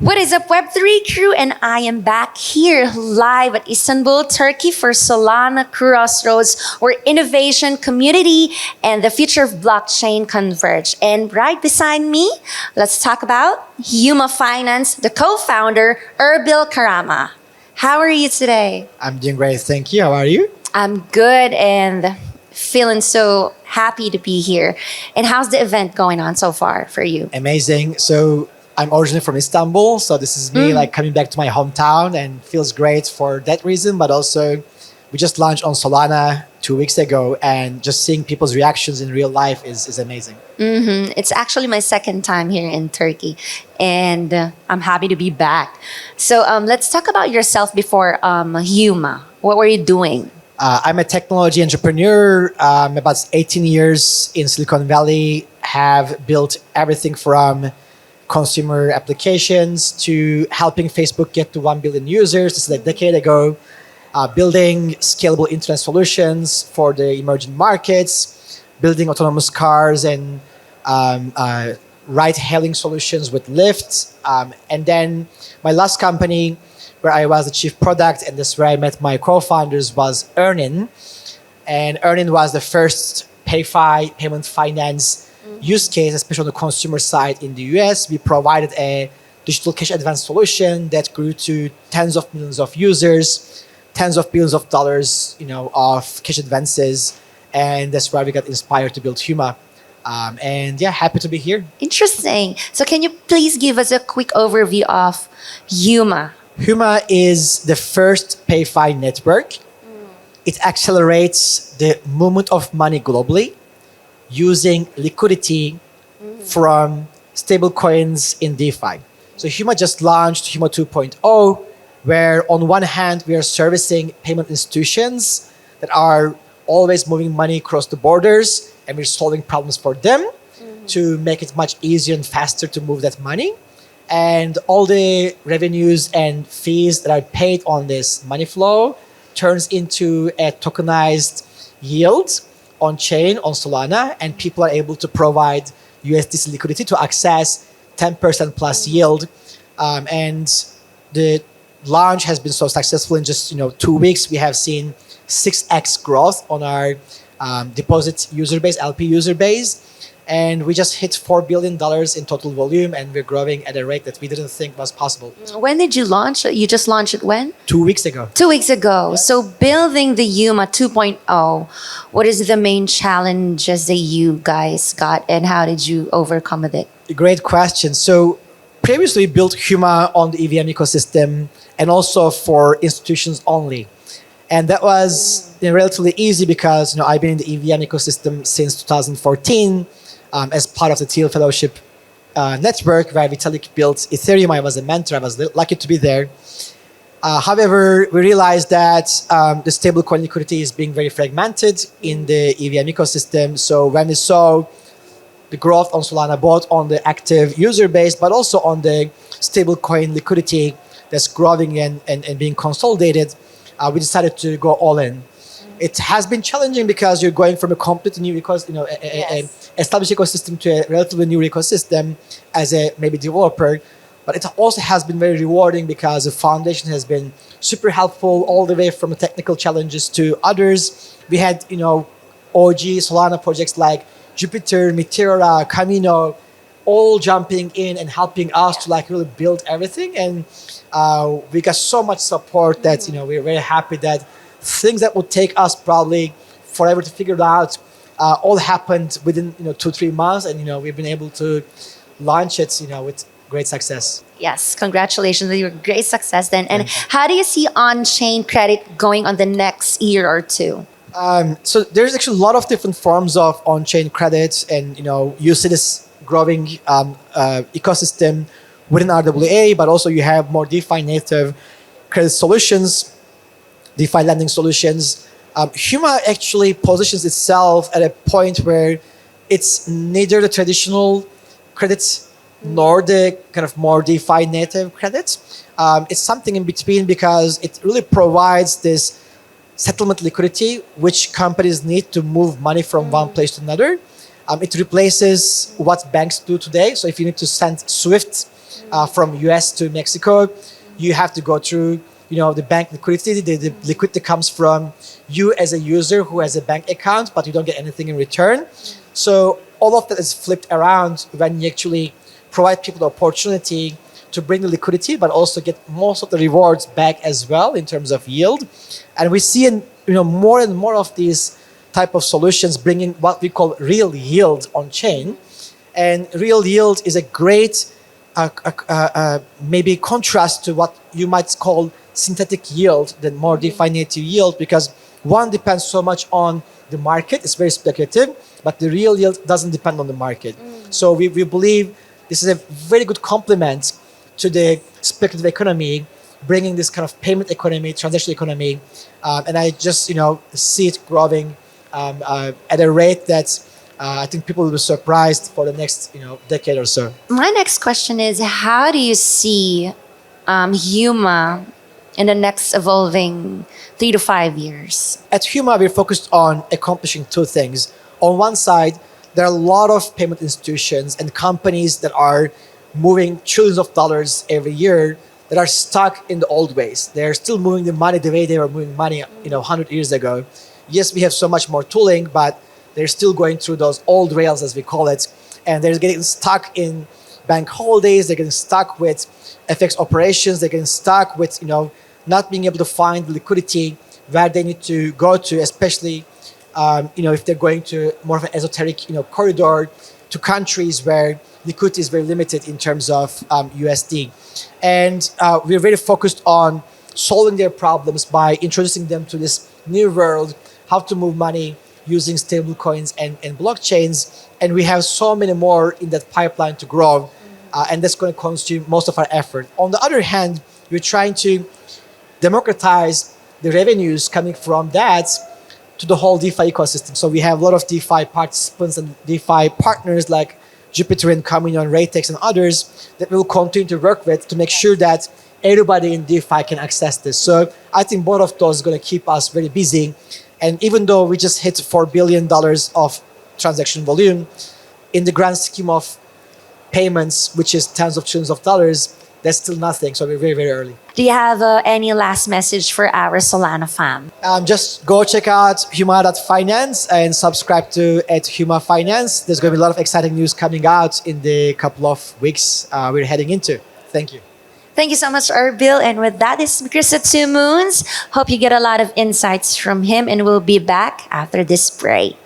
What is up, Web3 crew? And I am back here live at Istanbul, Turkey for Solana Crossroads, where innovation, community, and the future of blockchain converge. And right beside me, let's talk about Huma Finance, the co-founder, Erbil Karaman. How are you today? I'm doing great, thank you. How are you? I'm good and feeling so happy to be here. And how's the event going on so far for you? Amazing. So I'm originally from Istanbul, so this is me like coming back to my hometown and feels great for that reason, but also we just launched on Solana 2 weeks ago and just seeing people's reactions in real life is amazing. It's actually my second time here in Turkey, and I'm happy to be back. So let's talk about yourself before Huma. What were you doing? I'm a technology entrepreneur. About 18 years in Silicon Valley, have built everything from consumer applications to helping Facebook get to 1 billion users. This is a decade ago. Building scalable internet solutions for the emerging markets, building autonomous cars and ride-hailing solutions with Lyft. And then my last company, where I was the chief product, and this is where I met my co-founders, was Earnin. And Earnin was the first payment finance use case, especially on the consumer side in the US. We provided a digital cash advance solution that grew to tens of millions of users, tens of billions of dollars, of cash advances. And that's why we got inspired to build Huma. And yeah, happy to be here. Interesting. So can you please give us a quick overview of Huma? Huma is the first PayFi network. It accelerates the movement of money globally using liquidity from stable coins in DeFi. So Huma just launched Huma 2.0, where on one hand, we are servicing payment institutions that are always moving money across the borders, and we're solving problems for them to make it much easier and faster to move that money. And all the revenues and fees that are paid on this money flow turns into a tokenized yield on chain, on Solana, and people are able to provide USDC liquidity to access 10% plus yield. And the launch has been so successful in just 2 weeks. We have seen 6x growth on our deposit user base, LP user base. And we just hit $4 billion in total volume, and we're growing at a rate that we didn't think was possible. When did you launch? You just launched it when? 2 weeks ago. 2 weeks ago. Yeah. So building the Huma 2.0, what is the main challenges that you guys got, and how did you overcome with it? Great question. So previously we built Huma on the EVM ecosystem and also for institutions only. And that was relatively easy because I've been in the EVM ecosystem since 2014. As part of the Thiel Fellowship network, where Vitalik built Ethereum. I was a mentor. I was lucky to be there. However, we realized that the stablecoin liquidity is being very fragmented in the EVM ecosystem. So when we saw the growth on Solana, both on the active user base, but also on the stablecoin liquidity that's growing and being consolidated, we decided to go all in. It has been challenging because you're going from a completely new established ecosystem to a relatively new ecosystem as a maybe developer. But it also has been very rewarding because the foundation has been super helpful all the way from the technical challenges to others. We had, OG Solana projects like Jupiter, Meteora, Camino, all jumping in and helping us to really build everything. And we got so much support that, we're very happy that things that would take us probably forever to figure out all happened within 2-3 months, and we've been able to launch it with great success. Yes, congratulations on your great success then. And how do you see Onchain Credit going on the next year or two? So there's actually a lot of different forms of on-chain credit, and you see this growing ecosystem within RWA, but also you have more DeFi native credit solutions, DeFi lending solutions. Huma actually positions itself at a point where it's neither the traditional credit nor the kind of more DeFi native credit. It's something in between because it really provides this settlement liquidity which companies need to move money from one place to another. It replaces what banks do today. So if you need to send SWIFT from US to Mexico, you have to go through the bank liquidity. The liquidity comes from you as a user who has a bank account, but you don't get anything in return. So all of that is flipped around when you actually provide people the opportunity to bring the liquidity, but also get most of the rewards back as well in terms of yield. And we see more and more of these type of solutions bringing what we call real yield on chain. And real yield is a great maybe contrast to what you might call synthetic yield, the more DeFi native yield, because one depends so much on the market, it's very speculative, but the real yield doesn't depend on the market. So we believe this is a very good complement to the speculative economy, bringing this kind of payment economy, transaction economy, and I just see it growing at a rate that I think people will be surprised for the next decade or so. My next question is, how do you see Huma in the next evolving 3 to 5 years? At Huma, we're focused on accomplishing two things. On one side, there are a lot of payment institutions and companies that are moving trillions of dollars every year that are stuck in the old ways. They're still moving the money the way they were moving money 100 years ago. Yes, we have so much more tooling, but they're still going through those old rails, as we call it, and they're getting stuck in bank holidays. They're getting stuck with FX operations. They're getting stuck with not being able to find liquidity where they need to go to, especially if they're going to more of an esoteric corridor to countries where liquidity is very limited in terms of USD. And we're very focused on solving their problems by introducing them to this new world, how to move money using stable coins and blockchains. And we have so many more in that pipeline to grow. And that's going to consume most of our effort. On the other hand, we're trying to democratize the revenues coming from that to the whole DeFi ecosystem. So we have a lot of DeFi participants and DeFi partners like Jupiter and Karaman, Raytex and others that we'll continue to work with to make sure that everybody in DeFi can access this. So I think both of those are going to keep us very busy. And even though we just hit $4 billion of transaction volume, in the grand scheme of payments, which is tens of trillions of dollars, that's still nothing. So we're very, very early. Do you have any last message for our Solana fam? Just go check out Huma.finance and subscribe to @Huma Finance. There's going to be a lot of exciting news coming out in the couple of weeks we're heading into. Thank you. Thank you so much, Erbil. And with that, this is Chris at 2 Moons. Hope you get a lot of insights from him, and we'll be back after this break.